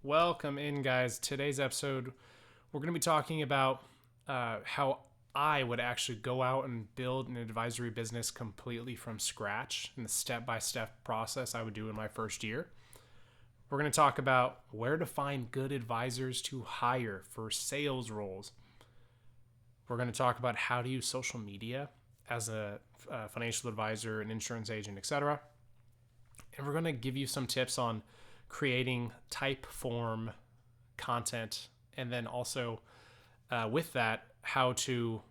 Welcome in, guys. Today's episode, we're going to be talking about how I would actually go out and build an advisory business completely from scratch and the step-by-step process I would do in my first year. We're going to talk about where to find good advisors to hire for sales roles. We're going to talk about how to use social media as a financial advisor, an insurance agent, etc. And we're going to give you some tips on creating type form content, and then also with that, how to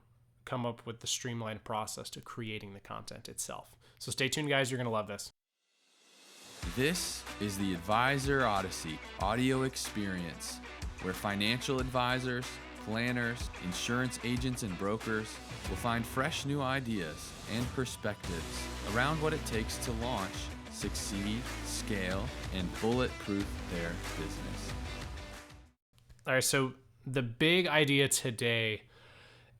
come up with the streamlined process to creating the content itself. So stay tuned, guys. You're going to love this. This is the Advisor Odyssey audio experience, where financial advisors, planners, insurance agents, and brokers will find fresh new ideas and perspectives around what it takes to launch, succeed, scale, and bulletproof their business. All right, so the big idea today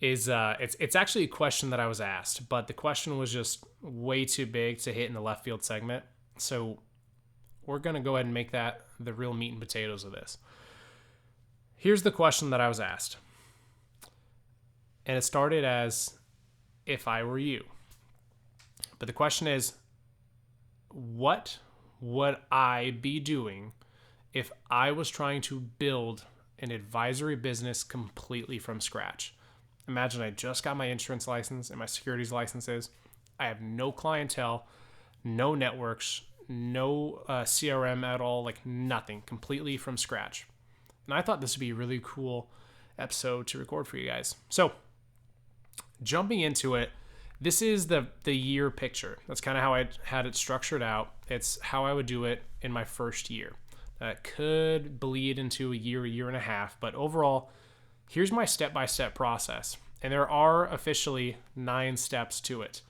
is it's actually a question that I was asked, but the question was just way too big to hit in the left field segment. So we're going to go ahead and make that the real meat and potatoes of this. Here's the question that I was asked. And it started as, if I were you. But the question is, what would I be doing if I was trying to build an advisory business completely from scratch? Imagine I just got my insurance license and my securities licenses. I have no clientele, no networks, no CRM at all, like nothing, completely from scratch. And I thought this would be a really cool episode to record for you guys. So jumping into it, this is the year picture. That's kind of how I had it structured out. It's how I would do it in my first year. That could bleed into a year and a half, but overall, here's my step-by-step process. And there are officially 9 steps to it.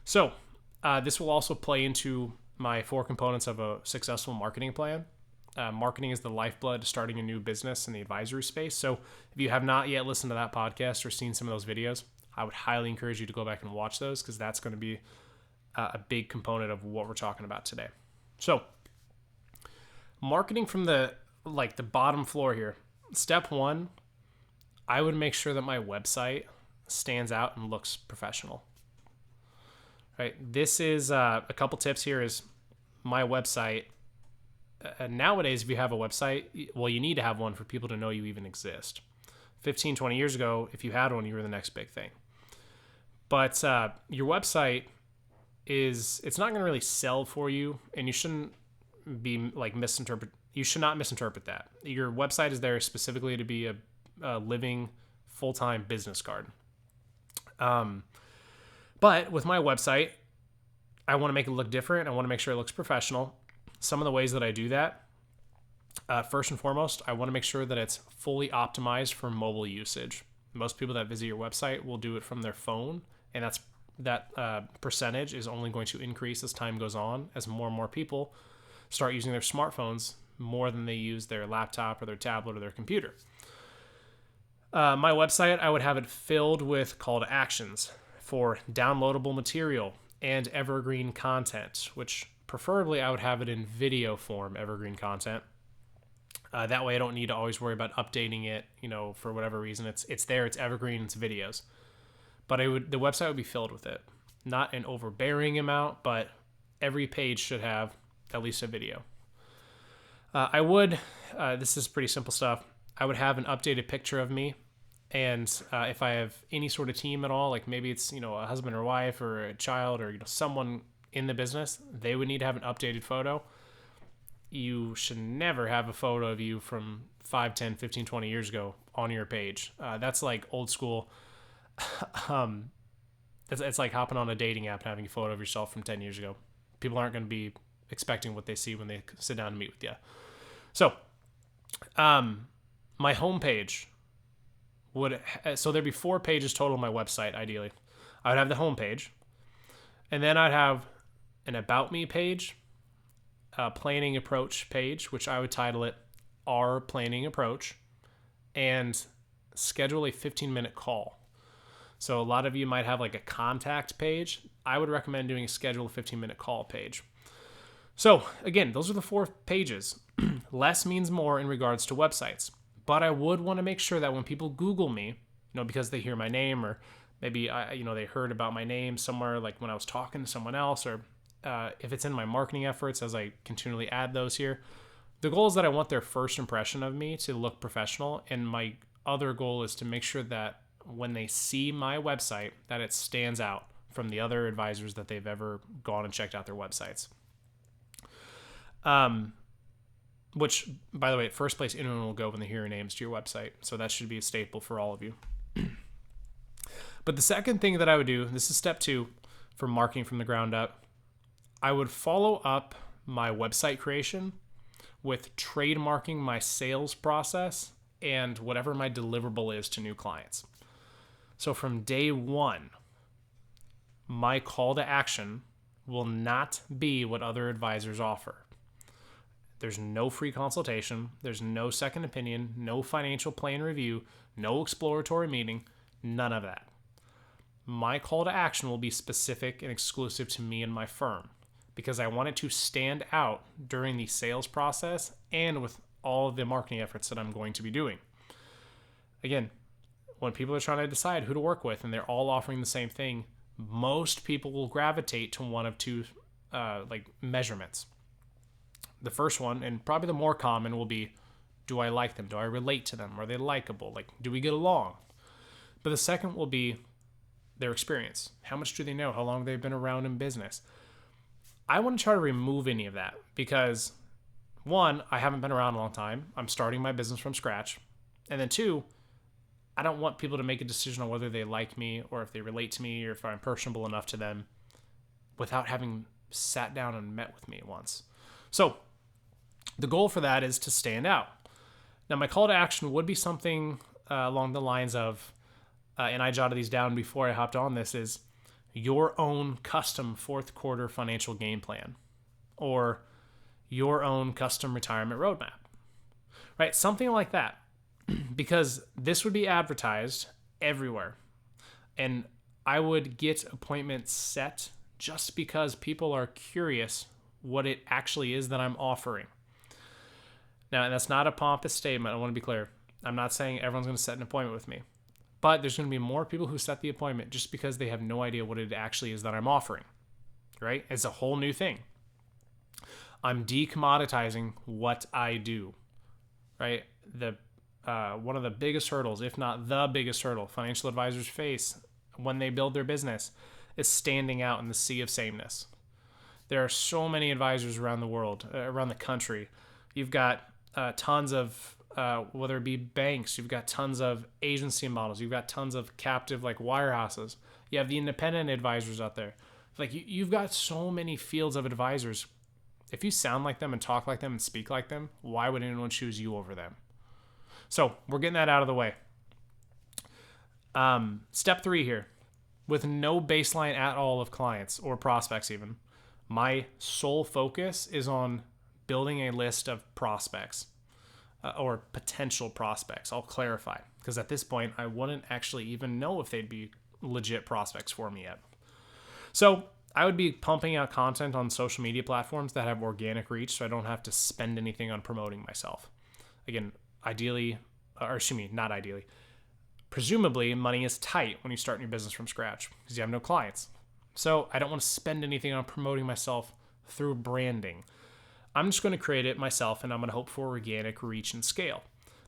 So this will also play into my 4 components of a successful marketing plan. Marketing is the lifeblood to starting a new business in the advisory space. So if you have not yet listened to that podcast or seen some of those videos, I would highly encourage you to go back and watch those, because that's going to be a big component of what we're talking about today. So marketing from the bottom floor here. Step 1, I would make sure that my website stands out and looks professional. Right. This is a couple tips here is my website. Nowadays, if you have a website, well, you need to have one for people to know you even exist. 15, 20 years ago, if you had one, you were the next big thing. But your website it's not going to really sell for you, and you shouldn't be you should not misinterpret that. Your website is there specifically to be a living full-time business card. But with my website, I want to make it look different. I want to make sure it looks professional. Some of the ways that I do that, first and foremost, I want to make sure that it's fully optimized for mobile usage. Most people that visit your website will do it from their phone, and that percentage is only going to increase as time goes on, as more and more people start using their smartphones more than they use their laptop or their tablet or their computer. My website, I would have it filled with call to actions for downloadable material and evergreen content, which preferably I would have it in video form, evergreen content. That way I don't need to always worry about updating it, for whatever reason. It's there, it's evergreen, it's videos. But the website would be filled with it. Not an overbearing amount, but every page should have at least a video. This is pretty simple stuff. I would have an updated picture of me. And if I have any sort of team at all, like maybe it's, a husband or wife or a child or, someone in the business, they would need to have an updated photo. You should never have a photo of you from 5, 10, 15, 20 years ago on your page. That's like old school. It's like hopping on a dating app and having a photo of yourself from 10 years ago. People aren't going to be expecting what they see when they sit down and meet with you. So, my homepage so there'd be 4 pages total on my website, ideally. I would have the homepage, and then I'd have an About Me page, a Planning Approach page, which I would title it Our Planning Approach, and schedule a 15-minute call. So a lot of you might have like a contact page. I would recommend doing a schedule a 15-minute call page. So again, those are the 4 pages. Less means more in regards to websites. But I would want to make sure that when people Google me, because they hear my name, or maybe they heard about my name somewhere, like when I was talking to someone else, or if it's in my marketing efforts as I continually add those here. The goal is that I want their first impression of me to look professional, and my other goal is to make sure that when they see my website, that it stands out from the other advisors that they've ever gone and checked out their websites. Which, by the way, at first place, anyone will go when they hear your names to your website. So that should be a staple for all of you. But the second thing that I would do, this is step 2 for marketing from the ground up, I would follow up my website creation with trademarking my sales process and whatever my deliverable is to new clients. So from day 1, my call to action will not be what other advisors offer. There's no free consultation. There's no second opinion, no financial plan review, no exploratory meeting, none of that. My call to action will be specific and exclusive to me and my firm because I want it to stand out during the sales process and with all of the marketing efforts that I'm going to be doing. Again, when people are trying to decide who to work with and they're all offering the same thing, most people will gravitate to one of 2 measurements. The first one, and probably the more common, will be, do I like them? Do I relate to them? Are they likable? Do we get along? But the second will be their experience. How much do they know? How long they've been around in business? I want to try to remove any of that because, 1, I haven't been around a long time. I'm starting my business from scratch. And then 2, I don't want people to make a decision on whether they like me or if they relate to me or if I'm personable enough to them without having sat down and met with me once. So the goal for that is to stand out. Now, my call to action would be something along the lines of, and I jotted these down before I hopped on this, is your own custom 4th quarter financial game plan or your own custom retirement roadmap, right? Something like that, because this would be advertised everywhere. And I would get appointments set just because people are curious what it actually is that I'm offering. Now, and that's not a pompous statement. I want to be clear. I'm not saying everyone's going to set an appointment with me, but there's going to be more people who set the appointment just because they have no idea what it actually is that I'm offering, right? It's a whole new thing. I'm decommoditizing what I do, right? One of the biggest hurdles, if not the biggest hurdle, financial advisors face when they build their business is standing out in the sea of sameness. There are so many advisors around the world, around the country. You've got tons of, whether it be banks, you've got tons of agency models, you've got tons of captive wirehouses. You have the independent advisors out there. You've got so many fields of advisors. If you sound like them and talk like them and speak like them, why would anyone choose you over them? So we're getting that out of the way. Step 3 here. With no baseline at all of clients or prospects even, my sole focus is on building a list of prospects or potential prospects. I'll clarify because at this point, I wouldn't actually even know if they'd be legit prospects for me yet. So I would be pumping out content on social media platforms that have organic reach so I don't have to spend anything on promoting myself. Again, not ideally. Presumably, money is tight when you start your business from scratch because you have no clients. So I don't want to spend anything on promoting myself through branding. I'm just going to create it myself and I'm going to hope for organic reach and scale.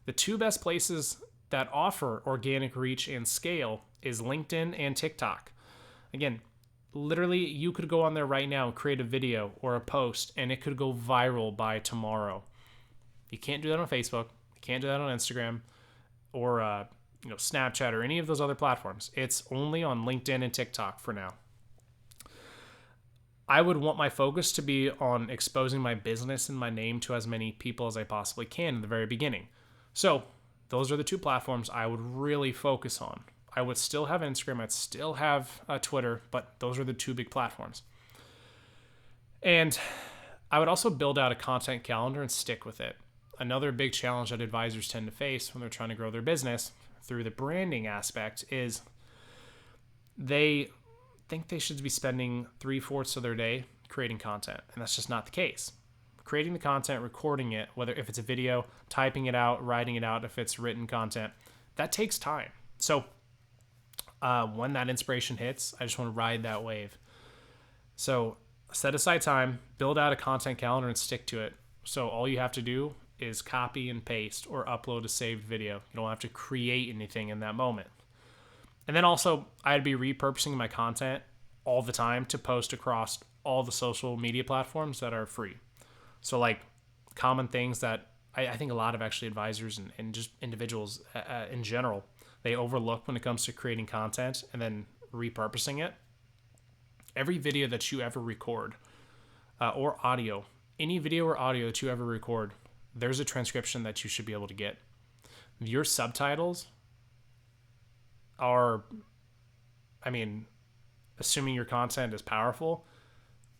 The 2 best places that offer organic reach and scale is LinkedIn and TikTok. Again, literally you could go on there right now and create a video or a post and it could go viral by tomorrow. You can't do that on Facebook. You can't do that on Instagram or Snapchat or any of those other platforms. It's only on LinkedIn and TikTok for now. I would want my focus to be on exposing my business and my name to as many people as I possibly can in the very beginning. So those are the 2 platforms I would really focus on. I would still have Instagram, I'd still have Twitter, but those are the 2 big platforms. And I would also build out a content calendar and stick with it. Another big challenge that advisors tend to face when they're trying to grow their business through the branding aspect is they think they should be spending 3/4 of their day creating content, and that's just not the case. Creating the content, recording it, whether if it's a video, typing it out, writing it out, if it's written content, that takes time. So when that inspiration hits, I just want to ride that wave. So set aside time, build out a content calendar, and stick to it. So all you have to do is copy and paste or upload a saved video. You don't have to create anything in that moment. And then also, I'd be repurposing my content all the time to post across all the social media platforms that are free. So like common things that I think a lot of actually advisors and just individuals in general, they overlook when it comes to creating content and then repurposing it. Every video that you ever record or audio, any video or audio that you ever record, there's a transcription that you should be able to get. Your subtitles are, assuming your content is powerful,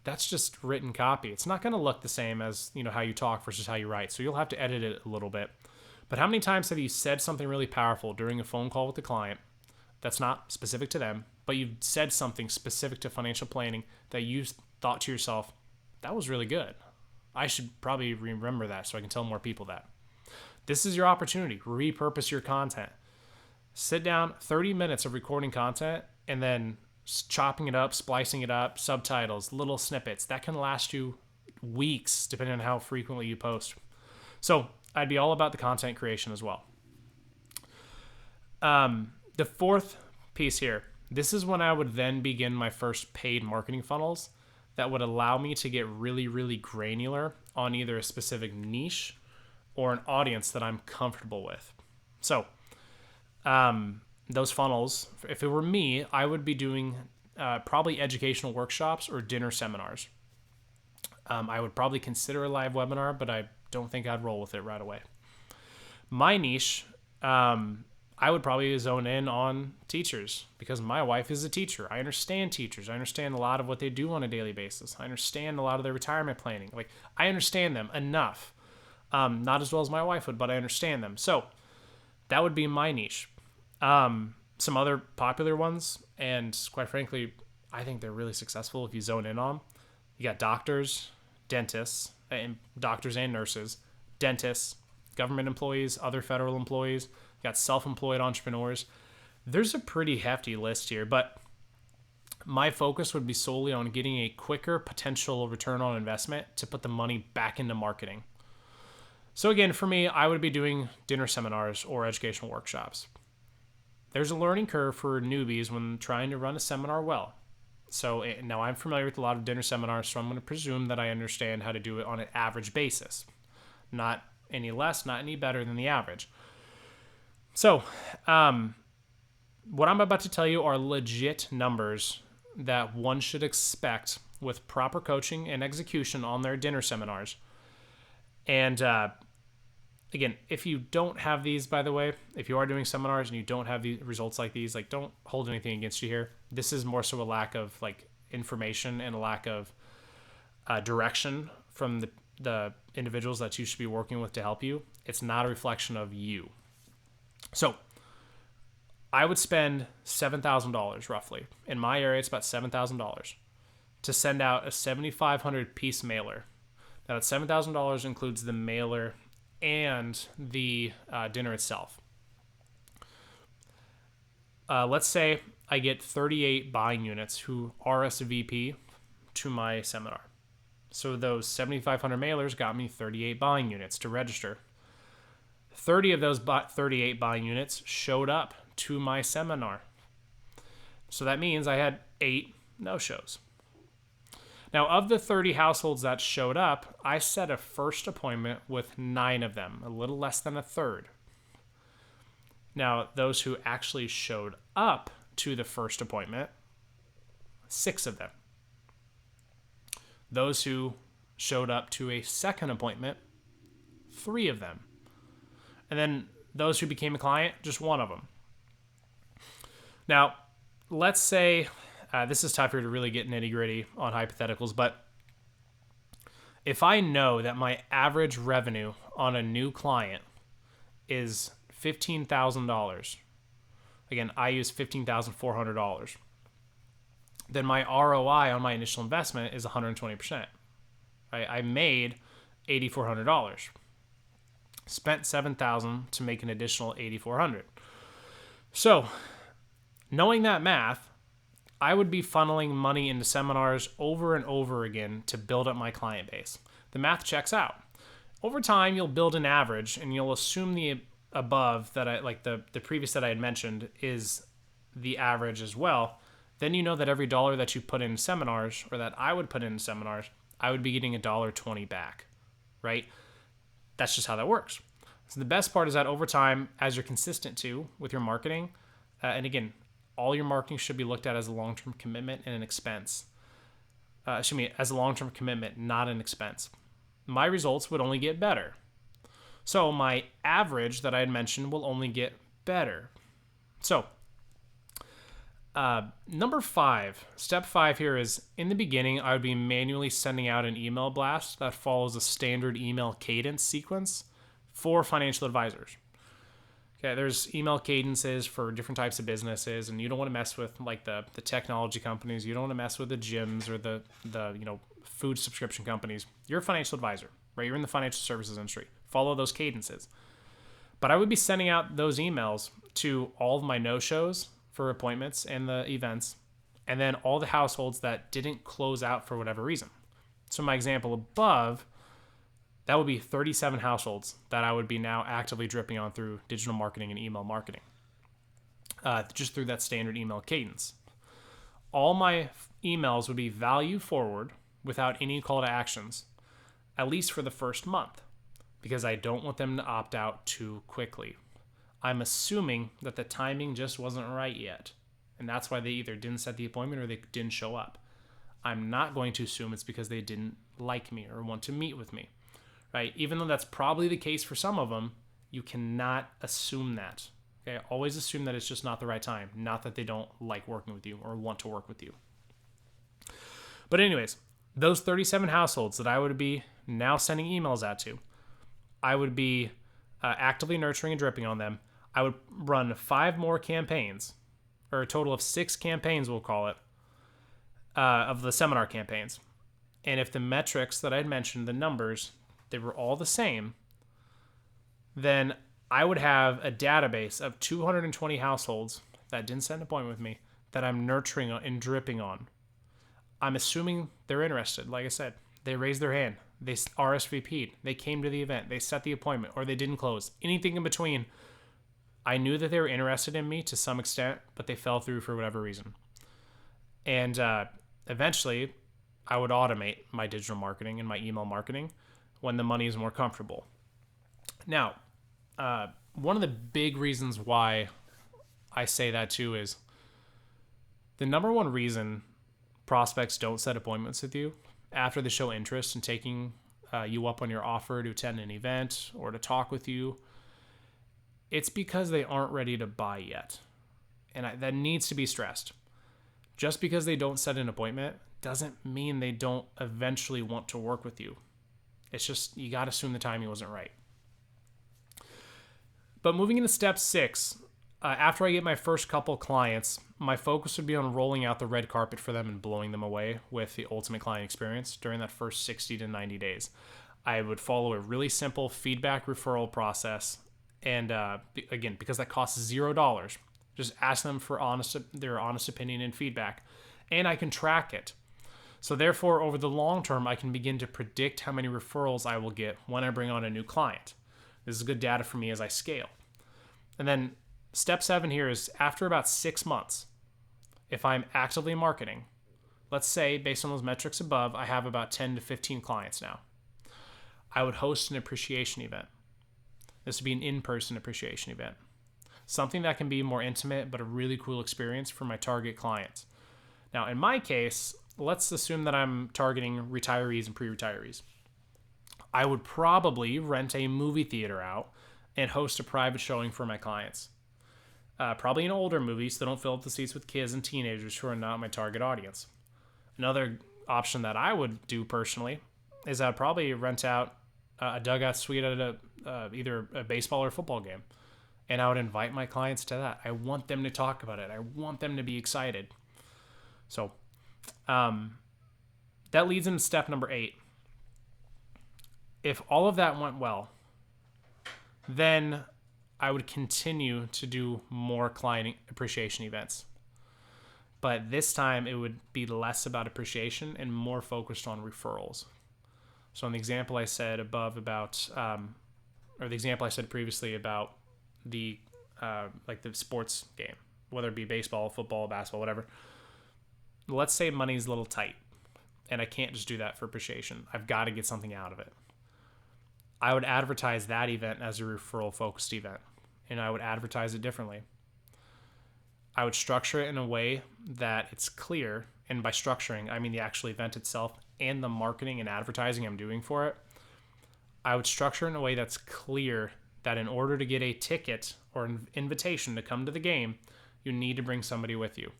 that's just written copy. It's not going to look the same as, how you talk versus how you write. So you'll have to edit it a little bit. But how many times have you said something really powerful during a phone call with the client that's not specific to them, but you've said something specific to financial planning that you thought to yourself, that was really good. I should probably remember that so I can tell more people that. This is your opportunity. Repurpose your content. Sit down, 30 minutes of recording content, and then chopping it up, splicing it up, subtitles, little snippets. That can last you weeks, depending on how frequently you post. So I'd be all about the content creation as well. The fourth piece here, this is when I would then begin my first paid marketing funnels that would allow me to get really, really granular on either a specific niche or an audience that I'm comfortable with. So those funnels, if it were me, I would be doing probably educational workshops or dinner seminars. I would probably consider a live webinar, but I don't think I'd roll with it right away. My niche, I would probably zone in on teachers because my wife is a teacher. I understand teachers. I understand a lot of what they do on a daily basis. I understand a lot of their retirement planning. Like, I understand them enough. Not as well as my wife would, but I understand them. So that would be my niche. Some other popular ones, and quite frankly, I think they're really successful if you zone in on. You got doctors, dentists, and doctors and nurses, dentists, government employees, other federal employees. You got self-employed entrepreneurs. There's a pretty hefty list here, but my focus would be solely on getting a quicker potential return on investment to put the money back into marketing. So again, for me, I would be doing dinner seminars or educational workshops. There's a learning curve for newbies when trying to run a seminar well. So now I'm familiar with a lot of dinner seminars, so I'm going to presume that I understand how to do it on an average basis. Not any less, not any better than the average. So what I'm about to tell you are legit numbers that one should expect with proper coaching and execution on their dinner seminars. And again, if you don't have these, by the way, if you are doing seminars and you don't have the results like these, like, don't hold anything against you here. This is more so a lack of like information and a lack of direction from the individuals that you should be working with to help you. It's not a reflection of you. So I would spend $7,000 roughly. In my area, it's about $7,000 to send out a 7,500 piece mailer. Now that $7,000 includes the mailer and the dinner itself. Let's say I get 38 buying units who RSVP to my seminar. So those 7,500 mailers got me 38 buying units to register. 30 of those 38 buying units showed up to my seminar. So that means I had 8 no-shows. Now, of the 30 households that showed up, I set a first appointment with 9 of them, a little less than a third. Now, those who actually showed up to the first appointment, 6 of them. Those who showed up to a second appointment, 3 of them. And then those who became a client, just 1 of them. Now, let's say, this is tougher to really get nitty gritty on hypotheticals, but if I know that my average revenue on a new client is $15,000, again, I use $15,400. then my ROI on my initial investment is 120%. Right? I made $8,400, spent $7,000 to make an additional $8,400. So, knowing that math, I would be funneling money into seminars over and over again to build up my client base. The math checks out. Over time, you'll build an average, and you'll assume the above that the previous that I had mentioned is the average as well. Then you know that every dollar that you put in seminars, or that I would put in seminars, I would be getting $1.20 back, right? That's just how that works. So the best part is that over time, as you're consistent too with your marketing, and again, all your marketing should be looked at as a long-term commitment and an expense. As a long-term commitment, not an expense. My results would only get better. So my average that I had mentioned will only get better. So number 5, step 5 here is, in the beginning, I would be manually sending out an email blast that follows a standard email cadence sequence for financial advisors. Okay, there's email cadences for different types of businesses, and you don't want to mess with like the technology companies. You don't want to mess with the gyms or the food subscription companies. You're a financial advisor, right? You're in the financial services industry. Follow those cadences. But I would be sending out those emails to all of my no-shows for appointments and the events, and then all the households that didn't close out for whatever reason. So my example above, that would be 37 households that I would be now actively dripping on through digital marketing and email marketing, just through that standard email cadence. All my emails would be value forward without any call to actions, at least for the first month, because I don't want them to opt out too quickly. I'm assuming that the timing just wasn't right yet, and that's why they either didn't set the appointment or they didn't show up. I'm not going to assume it's because they didn't like me or want to meet with me, right? Even though that's probably the case for some of them, you cannot assume that. Okay, always assume that it's just not the right time, not that they don't like working with you or want to work with you. But anyways, those 37 households that I would be now sending emails out to, I would be actively nurturing and dripping on them. I would run 5 more campaigns, or a total of 6 campaigns, we'll call it, of the seminar campaigns. And if the metrics that I'd mentioned, the numbers, they were all the same, then I would have a database of 220 households that didn't set an appointment with me that I'm nurturing and dripping on. I'm assuming they're interested. Like I said, they raised their hand, they RSVP'd, they came to the event, they set the appointment, or they didn't close. Anything in between, I knew that they were interested in me to some extent, but they fell through for whatever reason. And eventually, I would automate my digital marketing and my email marketing when the money is more comfortable. Now, one of the big reasons why I say that too is the number one reason prospects don't set appointments with you after they show interest in taking you up on your offer to attend an event or to talk with you, it's because they aren't ready to buy yet. And that needs to be stressed. Just because they don't set an appointment doesn't mean they don't eventually want to work with you. It's just, you got to assume the timing wasn't right. But moving into step 6, after I get my first couple clients, my focus would be on rolling out the red carpet for them and blowing them away with the ultimate client experience during that first 60 to 90 days. I would follow a really simple feedback referral process. And again, because that costs $0, just ask them for their honest opinion and feedback, and I can track it. So therefore, over the long term, I can begin to predict how many referrals I will get when I bring on a new client. This is good data for me as I scale. And then step 7 here is, after about 6 months, if I'm actively marketing, let's say based on those metrics above, I have about 10 to 15 clients now, I would host an appreciation event. This would be an in-person appreciation event. Something that can be more intimate, but a really cool experience for my target clients. Now, in my case, let's assume that I'm targeting retirees and pre-retirees. I would probably rent a movie theater out and host a private showing for my clients. Probably an older movie, so they don't fill up the seats with kids and teenagers who are not my target audience. Another option that I would do personally is I'd probably rent out a dugout suite at either a baseball or football game. And I would invite my clients to that. I want them to talk about it. I want them to be excited. So That leads into step number 8. If all of that went well, then I would continue to do more client appreciation events. But this time it would be less about appreciation and more focused on referrals. So in the example I said above about, or the example I said previously about the like the sports game, whether it be baseball, football, basketball, whatever. Let's say money's a little tight, and I can't just do that for appreciation. I've got to get something out of it. I would advertise that event as a referral focused event, and I would advertise it differently. I would structure it in a way that it's clear, and by structuring, I mean the actual event itself and the marketing and advertising I'm doing for it. I would structure it in a way that's clear that in order to get a ticket or an invitation to come to the game, you need to bring somebody with you.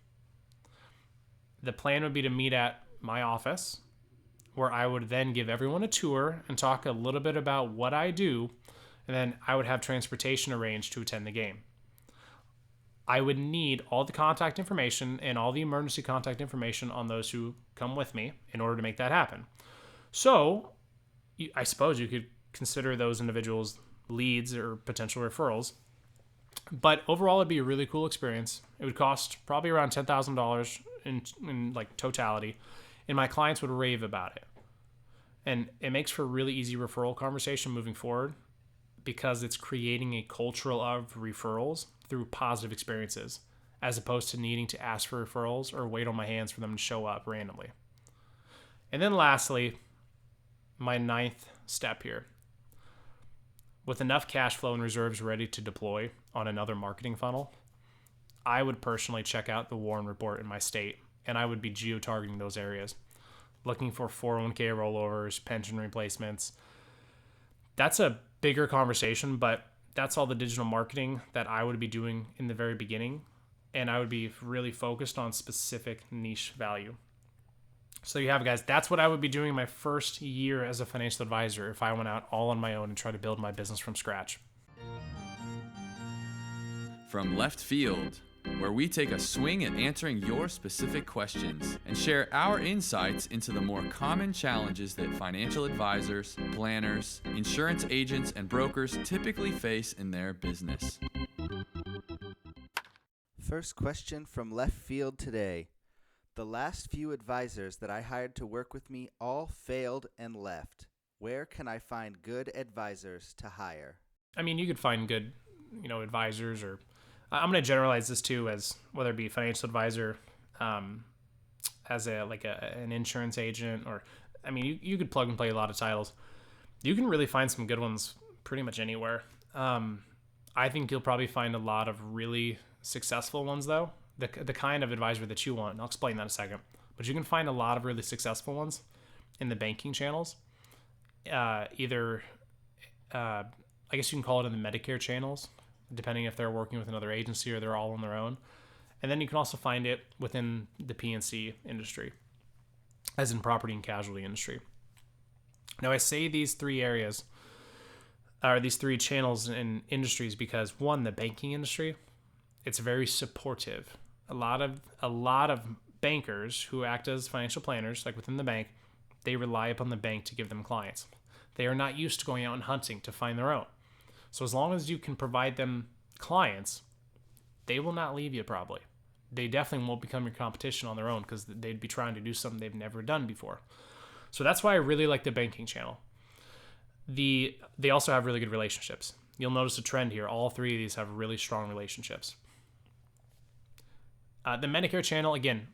The plan would be to meet at my office, where I would then give everyone a tour and talk a little bit about what I do, and then I would have transportation arranged to attend the game. I would need all the contact information and all the emergency contact information on those who come with me in order to make that happen. So I suppose you could consider those individuals leads or potential referrals. But overall, it'd be a really cool experience. It would cost probably around $10,000 in like totality, and my clients would rave about it. And it makes for a really easy referral conversation moving forward because it's creating a culture of referrals through positive experiences, as opposed to needing to ask for referrals or wait on my hands for them to show up randomly. And then lastly, my 9th step here. With enough cash flow and reserves ready to deploy on another marketing funnel, I would personally check out the Warren Report in my state, and I would be geo-targeting those areas, looking for 401k rollovers, pension replacements. That's a bigger conversation, but that's all the digital marketing that I would be doing in the very beginning, and I would be really focused on specific niche value. So you have it, guys. That's what I would be doing my first year as a financial advisor if I went out all on my own and tried to build my business from scratch. From left field, where we take a swing at answering your specific questions and share our insights into the more common challenges that financial advisors, planners, insurance agents, and brokers typically face in their business. First question from left field today. The last few advisors that I hired to work with me all failed and left. Where can I find good advisors to hire? I mean, you could find good, advisors, or I'm going to generalize this too as whether it be financial advisor, as an insurance agent, or you could plug and play a lot of titles. You can really find some good ones pretty much anywhere. I think you'll probably find a lot of really successful ones though. The kind of advisor that you want. And I'll explain that in a second. But you can find a lot of really successful ones in the banking channels. I guess you can call it in the Medicare channels, depending if they're working with another agency or they're all on their own. And then you can also find it within the P&C industry, as in property and casualty industry. Now, I say these 3 areas, or these 3 channels and industries because, one, the banking industry, it's very supportive. A lot of bankers who act as financial planners, like within the bank, they rely upon the bank to give them clients. They are not used to going out and hunting to find their own. So as long as you can provide them clients, they will not leave you probably. They definitely won't become your competition on their own because they'd be trying to do something they've never done before. So that's why I really like the banking channel. They also have really good relationships. You'll notice a trend here. All 3 of these have really strong relationships. The Medicare channel, again,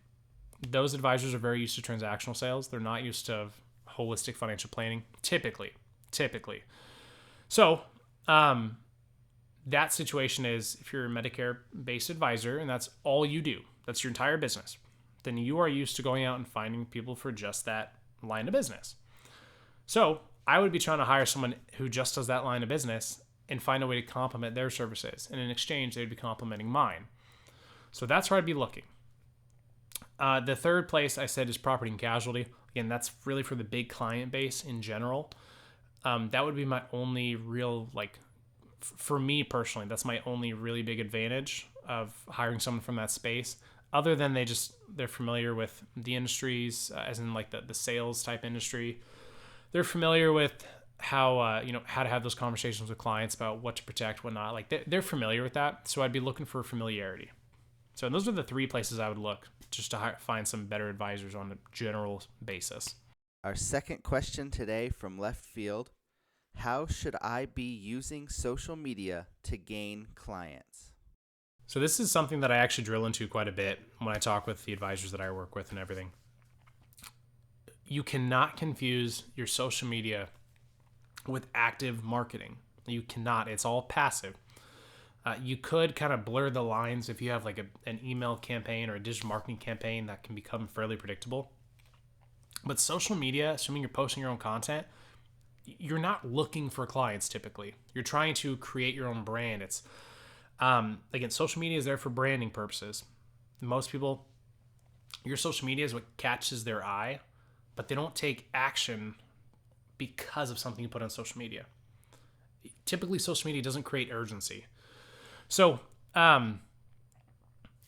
those advisors are very used to transactional sales. They're not used to holistic financial planning, typically. So that situation is if you're a Medicare-based advisor and that's all you do, that's your entire business, then you are used to going out and finding people for just that line of business. So I would be trying to hire someone who just does that line of business and find a way to complement their services. And in exchange, they'd be complementing mine. So that's where I'd be looking. The third place I said is property and casualty. Again, that's really for the big client base in general. That would be my only real, for me personally, that's my only really big advantage of hiring someone from that space. other than they're familiar with the industries, as in like the sales type industry. They're familiar with how how to have those conversations with clients about what to protect, what not. Like they're familiar with that. So I'd be looking for familiarity. So those are the three places I would look just to find some better advisors on a general basis. Our second question today from left field: how should I be using social media to gain clients? So this is something that I actually drill into quite a bit when I talk with the advisors that I work with and everything. You cannot confuse your social media with active marketing. You cannot. It's all passive. You could kind of blur the lines if you have like an email campaign or a digital marketing campaign that can become fairly predictable. But social media, assuming you're posting your own content, you're not looking for clients typically. You're trying to create your own brand. It's again, social media is there for branding purposes. Most people, your social media is what catches their eye, but they don't take action because of something you put on social media. Typically, social media doesn't create urgency. So,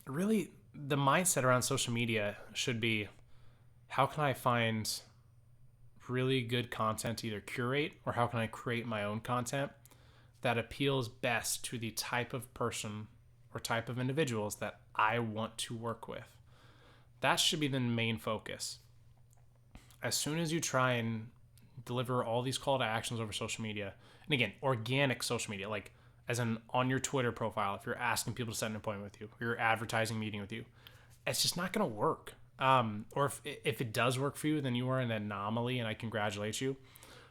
really, the mindset around social media should be, how can I find really good content to either curate, or how can I create my own content that appeals best to the type of person or type of individuals that I want to work with? That should be the main focus. As soon as you try and deliver all these call to actions over social media, and again, organic social media, like as in on your Twitter profile, if you're asking people to set an appointment with you, or you're advertising a meeting with you, it's just not going to work. Or if it does work for you, then you are an anomaly and I congratulate you.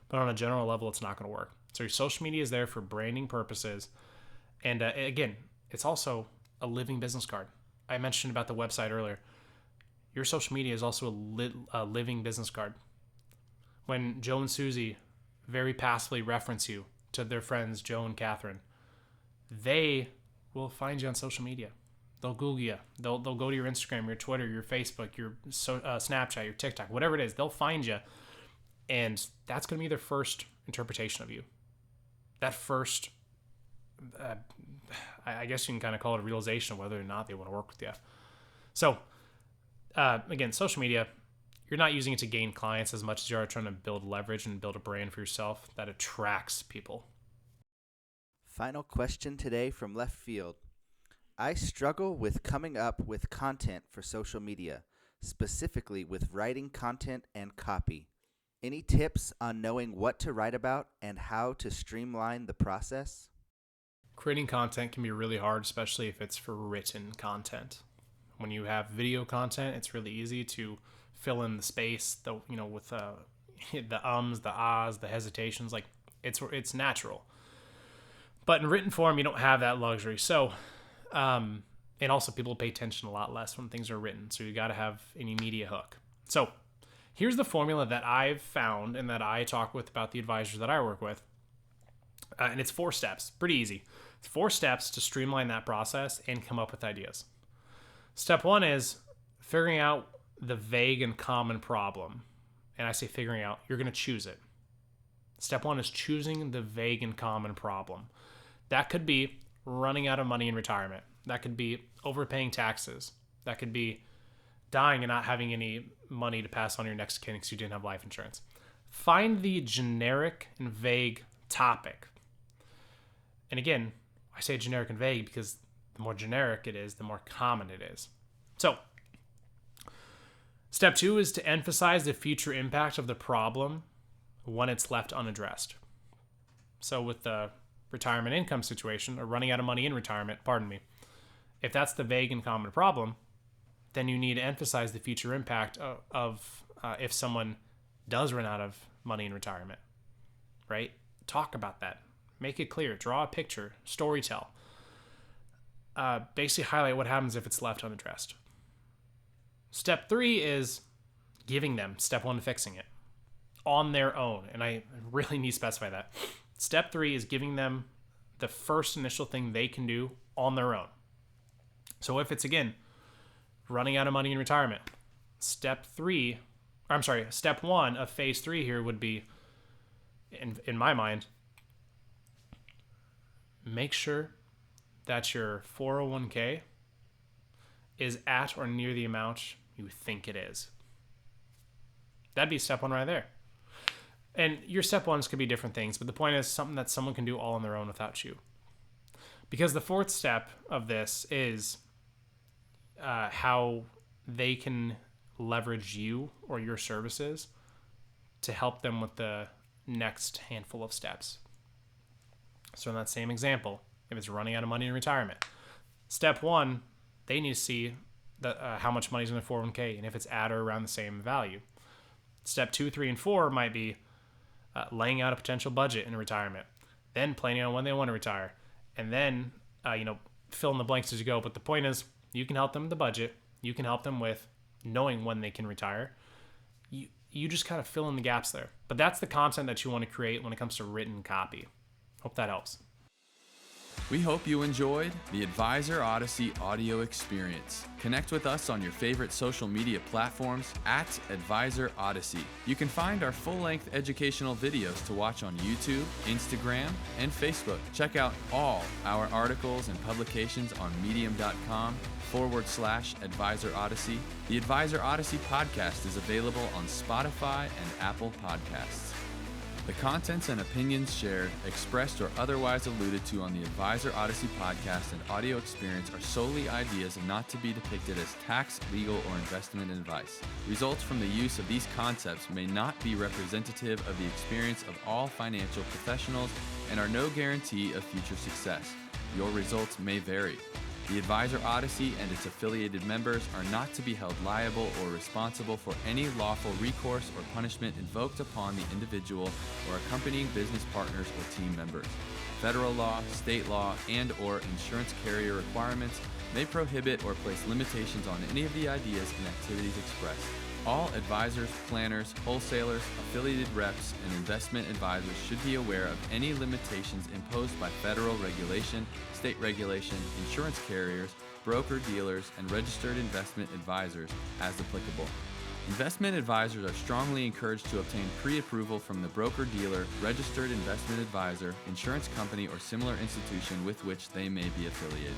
But on a general level, it's not going to work. So your social media is there for branding purposes. And again, it's also a living business card. I mentioned about the website earlier. Your social media is also a living business card. When Joe and Susie very passively reference you to their friends, Joe and Catherine, they will find you on social media. They'll Google you. They'll go to your Instagram, your Twitter, your Facebook, your Snapchat, your TikTok, whatever it is. They'll find you, and that's going to be their first interpretation of you. That first, I guess you can kind of call it a realization of whether or not they want to work with you. So, again, social media, you're not using it to gain clients as much as you are trying to build leverage and build a brand for yourself that attracts people. Final question today from left field: I struggle with coming up with content for social media, specifically with writing content and copy. Any tips on knowing what to write about and how to streamline the process? Creating content can be really hard, especially if it's for written content. When you have video content, it's really easy to fill in the space, with the ums, the ahs, the hesitations. Like it's natural. But in written form, you don't have that luxury. So, and also people pay attention a lot less when things are written. So you got to have an immediate hook. So here's the formula that I've found and that I talk with about the advisors that I work with. And it's 4 steps, pretty easy. It's 4 steps to streamline that process and come up with ideas. Step 1 is figuring out the vague and common problem. And I say figuring out, you're going to choose it. Step 1 is choosing the vague and common problem. That could be running out of money in retirement. That could be overpaying taxes. That could be dying and not having any money to pass on your next kin because you didn't have life insurance. Find the generic and vague topic. And again, I say generic and vague because the more generic it is, the more common it is. So, step 2 is to emphasize the future impact of the problem when it's left unaddressed. So with the retirement income situation, or running out of money in retirement, if that's the vague and common problem, then you need to emphasize the future impact of if someone does run out of money in retirement, right? Talk about that. Make it clear. Draw a picture. Storytell. Basically highlight what happens if it's left unaddressed. Step 3 is giving them step 1 to fixing it on their own. And I really need to specify that. Step 3 is giving them the first initial thing they can do on their own. So if it's, again, running out of money in retirement, step 1 of phase 3 here would be, in my mind, make sure that your 401k is at or near the amount you think it is. That'd be step one right there. And your step ones could be different things, but the point is something that someone can do all on their own without you. Because the fourth step of this is how they can leverage you or your services to help them with the next handful of steps. So in that same example, if it's running out of money in retirement, step one, they need to see how much money is in their 401k and if it's at or around the same value. Step 2, 3, and 4 might be laying out a potential budget in retirement, then planning on when they want to retire, and then fill in the blanks as you go. But the point is, you can help them with the budget. You can help them with knowing when they can retire. You just kind of fill in the gaps there. But that's the content that you want to create when it comes to written copy. Hope that helps. We hope you enjoyed the Advisor Odyssey audio experience. Connect with us on your favorite social media platforms at Advisor Odyssey. You can find our full-length educational videos to watch on YouTube, Instagram, and Facebook. Check out all our articles and publications on medium.com/Advisor Odyssey. The Advisor Odyssey podcast is available on Spotify and Apple Podcasts. The contents and opinions shared, expressed, or otherwise alluded to on the Advisor Odyssey podcast and audio experience are solely ideas and not to be depicted as tax, legal, or investment advice. Results from the use of these concepts may not be representative of the experience of all financial professionals and are no guarantee of future success. Your results may vary. The Advisor Odyssey and its affiliated members are not to be held liable or responsible for any lawful recourse or punishment invoked upon the individual or accompanying business partners or team members. Federal law, state law, and/or insurance carrier requirements may prohibit or place limitations on any of the ideas and activities expressed. All advisors, planners, wholesalers, affiliated reps, and investment advisors should be aware of any limitations imposed by federal regulation, state regulation, insurance carriers, broker-dealers, and registered investment advisors as applicable. Investment advisors are strongly encouraged to obtain pre-approval from the broker-dealer, registered investment advisor, insurance company, or similar institution with which they may be affiliated.